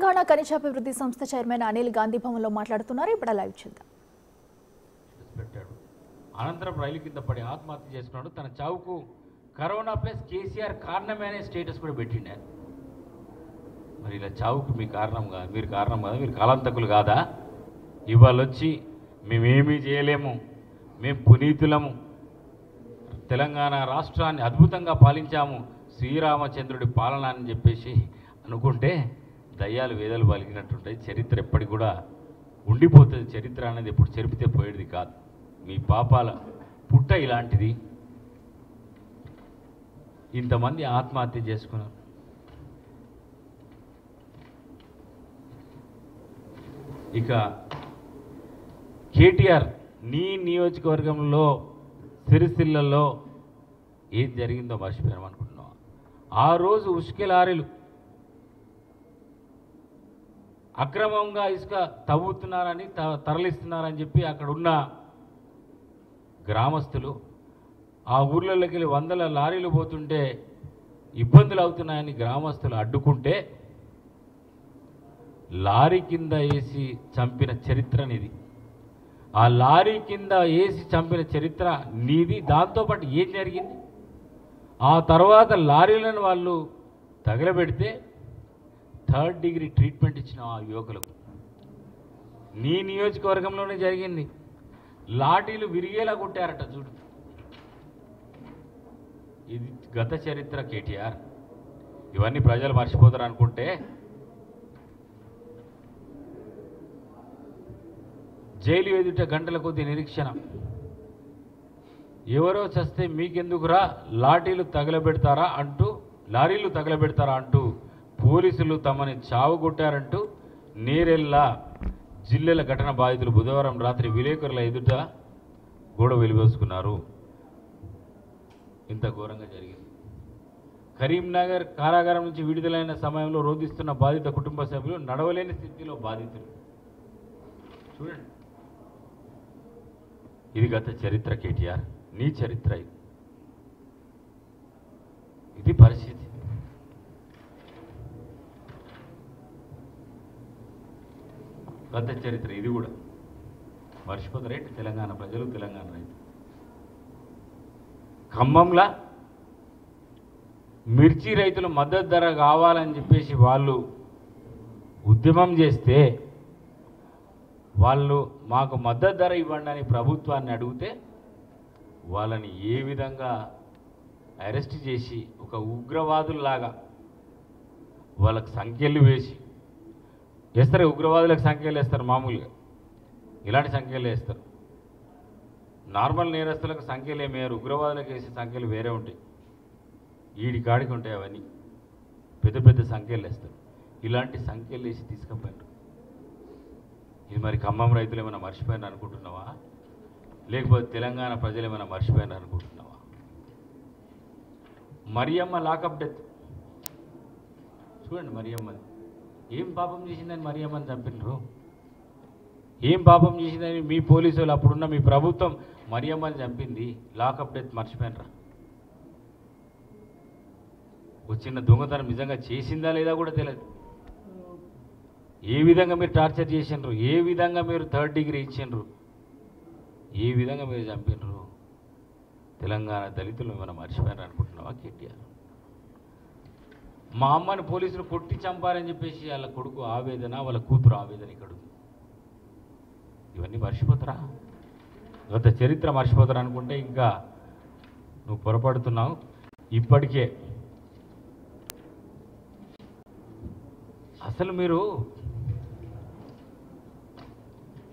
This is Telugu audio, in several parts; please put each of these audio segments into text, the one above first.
తెలంగాణ ఖనిజాభివృద్ధి సంస్థ చైర్మన్ అనిల్ గాంధీ భవన్లో మాట్లాడుతున్నారు. ఇప్పుడు లైవ్ చూద్దాం. అనంతరం రైలు కింద పడి ఆత్మహత్య చేసుకున్నాడు. తన చావుకు కరోనా ప్లస్ కేసీఆర్ కారణమే అనే స్టేటస్ కూడా పెట్టిండే. మరి ఇలా చావుకు మీరు కారణం కాదా? మీరు కాలాంతకులు కాదా? ఇవాళ వచ్చి మేమేమీ చేయలేము, మేము పునీతులము, తెలంగాణ రాష్ట్రాన్ని అద్భుతంగా పాలించాము, శ్రీరామచంద్రుడి పాలన అని చెప్పేసి అనుకుంటే దయ్యాలు వేదాలు పలికినట్టుంటాయి. చరిత్ర ఎప్పటికి కూడా ఉండిపోతుంది. చరిత్ర అనేది ఎప్పుడు చెరిపితే పోయేది కాదు. మీ పాపాల పుట్ట ఇలాంటిది. ఇంతమంది ఆత్మహత్య చేసుకున్నారు. ఇక కేటీఆర్ నీ నియోజకవర్గంలో సిరిసిల్లలో ఏం జరిగిందో మర్చిపోయాం అనుకుంటున్నాం. ఆ రోజు ఉసుక లారీలు అక్రమంగా ఇసుక తవ్వుతున్నారని తరలిస్తున్నారని చెప్పి అక్కడ ఉన్న గ్రామస్తులు ఆ ఊర్లలోకి వెళ్ళి వందల లారీలు పోతుంటే ఇబ్బందులు అవుతున్నాయని గ్రామస్తులు అడ్డుకుంటే లారీ కింద వేసి చంపిన చరిత్ర నీది. ఆ లారీ కింద వేసి చంపిన చరిత్ర నీది. దాంతోపాటు ఏం జరిగింది? ఆ తర్వాత లారీలను వాళ్ళు తగలబెడితే 3rd డిగ్రీ ట్రీట్మెంట్ ఇచ్చిన ఆ యువకులకు నీ నియోజకవర్గంలోనే జరిగింది. లాఠీలు విరిగేలా కొట్టారట చూడు. ఇది గత చరిత్ర కేటీఆర్. ఇవన్నీ ప్రజలు మర్చిపోతారు అనుకుంటే జైలు ఎదుట గంటల కొద్ది నిరీక్షణ. ఎవరో చస్తే మీకెందుకురా లారీలు తగలబెడతారా అంటూ పోలీసులు తమని చావుగొట్టారంటూ నేరెళ్ళ జిల్లెల ఘటన బాధితులు బుధవారం రాత్రి విలేకరుల ఎదుట గోడ వెలివేసుకున్నారు. ఇంత ఘోరంగా జరిగింది. కరీంనగర్ కారాగారం నుంచి విడుదలైన సమయంలో రోధిస్తున్న బాధిత కుటుంబ సభ్యులు నడవలేని స్థితిలో బాధితులు. చూడండి, ఇది గత చరిత్ర కేటీఆర్. నీ చరిత్ర ఇది పరిస్థితి. గత చరిత్ర ఇది కూడా మర్చిపోతారేంటి తెలంగాణ ప్రజలు, తెలంగాణ రైతు. ఖమ్మంలా మిర్చి రైతులు మద్దతు ధర కావాలని చెప్పేసి వాళ్ళు ఉద్యమం చేస్తే వాళ్ళు మాకు మద్దతు ధర ఇవ్వండి అని ప్రభుత్వాన్ని అడిగితే వాళ్ళని ఏ విధంగా అరెస్ట్ చేసి ఒక ఉగ్రవాదుల్లాగా వాళ్ళకు సంఖ్యలు వేస్తారు. ఉగ్రవాదులకు సంఖ్యలు వేస్తారు. మామూలుగా ఇలాంటి సంఖ్యలు వేస్తారు. నార్మల్ నేరస్తులకు సంఖ్యలు ఏమేరు, ఉగ్రవాదులకు వేసే సంఖ్యలు వేరే ఉంటాయి. ఈడి కాడికి ఉంటాయి. అవన్నీ పెద్ద పెద్ద సంఖ్యలు వేస్తారు. ఇలాంటి సంఖ్యలు వేసి తీసుకుపోయారు. ఇది మరి ఖమ్మం రైతులు ఏమైనా మర్చిపోయారు అనుకుంటున్నావా? లేకపోతే తెలంగాణ ప్రజలు ఏమైనా మర్చిపోయారు అనుకుంటున్నావా? మరియమ్మ లాకప్ డెత్ చూడండి. మరియమ్మది ఏం పాపం చేసిందని మరియమ్మని చంపినరు? ఏం పాపం చేసిందని మీ పోలీసు వాళ్ళు అప్పుడున్న మీ ప్రభుత్వం మరియమ్మని చంపింది. లాకప్ డెత్ మర్చిపోయినరా? వచ్చిన దొంగతనం నిజంగా చేసిందా లేదా కూడా తెలియదు. ఏ విధంగా మీరు టార్చర్ చేసినారు, ఏ విధంగా మీరు 3rd డిగ్రీ ఇచ్చిండ్రు, ఏ విధంగా మీరు చంపినరు? తెలంగాణ దళితులు ఏమైనా మర్చిపోయారు అనుకుంటున్నావా కేటీఆర్? మా అమ్మని పోలీసులు కొట్టి చంపారని చెప్పేసి వాళ్ళ కొడుకు ఆవేదన, వాళ్ళ కూతురు ఆవేదన ఇక్కడ ఉంది. ఇవన్నీ మర్చిపోతారా? గత చరిత్ర మర్చిపోతారు అనుకుంటే ఇంకా నువ్వు పొరపడుతున్నావు. ఇప్పటికే అసలు మీరు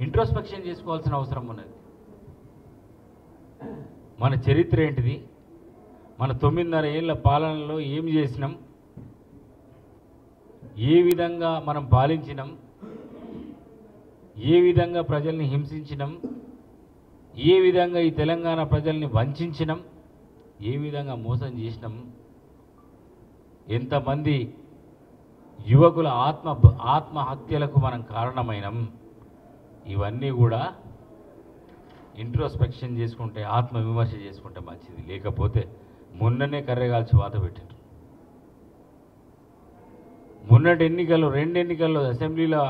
ఇంట్రోస్పెక్షన్ చేసుకోవాల్సిన అవసరం ఉన్నది. మన చరిత్ర ఏంటిది? మన 9.5 ఏళ్ళ పాలనలో ఏం చేసినాం? ఏ విధంగా మనం పాలించినాం? ఏ విధంగా ప్రజల్ని హింసించినాం? ఏ విధంగా ఈ తెలంగాణ ప్రజల్ని వంచినాం? ఏ విధంగా మోసం చేసినాం? ఎంతమంది యువకుల ఆత్మహత్యలకు మనం కారణమైనాం? ఇవన్నీ కూడా ఇంట్రోస్పెక్షన్ చేసుకుంటే, ఆత్మవిమర్శ చేసుకుంటే మంచిది. లేకపోతే మొన్ననే కర్రెగాల్చి వాత పెట్టారు. మొన్నటి ఎన్నికల్లో 2 ఎన్నికల్లో అసెంబ్లీలో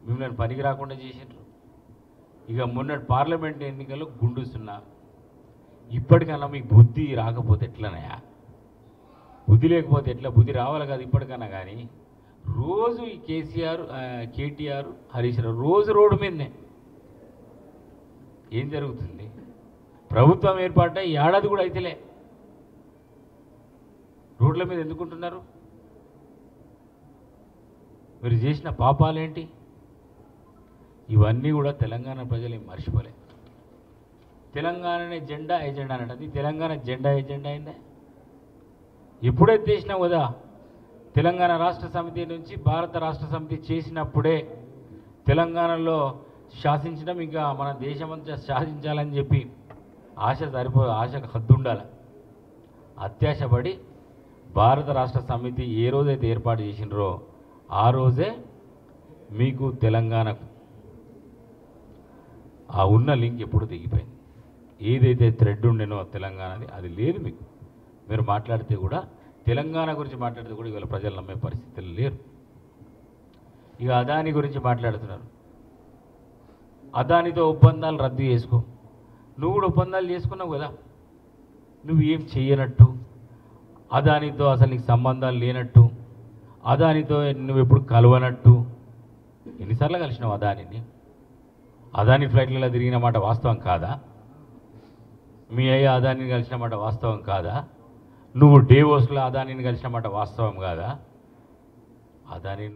మిమ్మల్ని పనికి రాకుండా చేసిండ్రు. ఇక మొన్నటి పార్లమెంట్ ఎన్నికల్లో గుండుస్తున్నా. ఇప్పటికన్నా మీకు బుద్ధి రాకపోతే ఎట్లనయా? బుద్ధి లేకపోతే ఎట్లా? బుద్ధి రావాలి కదా ఇప్పటికన్నా. కానీ రోజు ఈ కేటీఆర్ హరీష్ రావు రోజు రోడ్డు మీదనే. ఏం జరుగుతుంది? ప్రభుత్వం ఏర్పాటై ఏడాది కూడా అయితేలే రోడ్ల మీద ఎందుకుంటున్నారు? మీరు చేసిన పాపాలేంటి? ఇవన్నీ కూడా తెలంగాణ ప్రజలు ఏం మర్చిపోలే. తెలంగాణనే జెండా ఎజెండా అంటది. తెలంగాణ జెండా ఎజెండా అయిందే ఎప్పుడైతే చేసినావు కదా. తెలంగాణ రాష్ట్ర సమితి నుంచి భారత రాష్ట్ర సమితి చేసినప్పుడే తెలంగాణలో శాసించడం, ఇంకా మన దేశమంతా శాసించాలని చెప్పి ఆశకు హద్దు ఉండాలి. అత్యాశపడి భారత రాష్ట్ర సమితి ఏ రోజైతే ఏర్పాటు చేసినారో ఆ రోజే మీకు తెలంగాణకు ఆ ఉన్న లింక్ ఎప్పుడు తెగిపోయింది. ఏదైతే థ్రెడ్ ఉండేనో తెలంగాణది అది లేదు మీకు. మీరు మాట్లాడితే కూడా తెలంగాణ గురించి మాట్లాడితే కూడా ఇవాళ ప్రజలు నమ్మే పరిస్థితులు లేరు. ఇక అదాని గురించి మాట్లాడుతున్నారు. అదానితో ఒప్పందాలు రద్దు చేసుకో. నువ్వు కూడా ఒప్పందాలు చేసుకున్నావు కదా. నువ్వు ఏం చేయనట్టు, అదానితో అసలు నీకు సంబంధాలు లేనట్టు, అదానితో నువ్వు ఎప్పుడు కలవనట్టు. ఎన్నిసార్లు కలిసినావు అదానిని? అదాని ఫ్లైట్లలో తిరిగిన మాట వాస్తవం కాదా? మీ అయ్య అదానిని కలిసిన మాట వాస్తవం కాదా? నువ్వు డేవోస్లో అదానిని కలిసిన మాట వాస్తవం కాదా? అదాని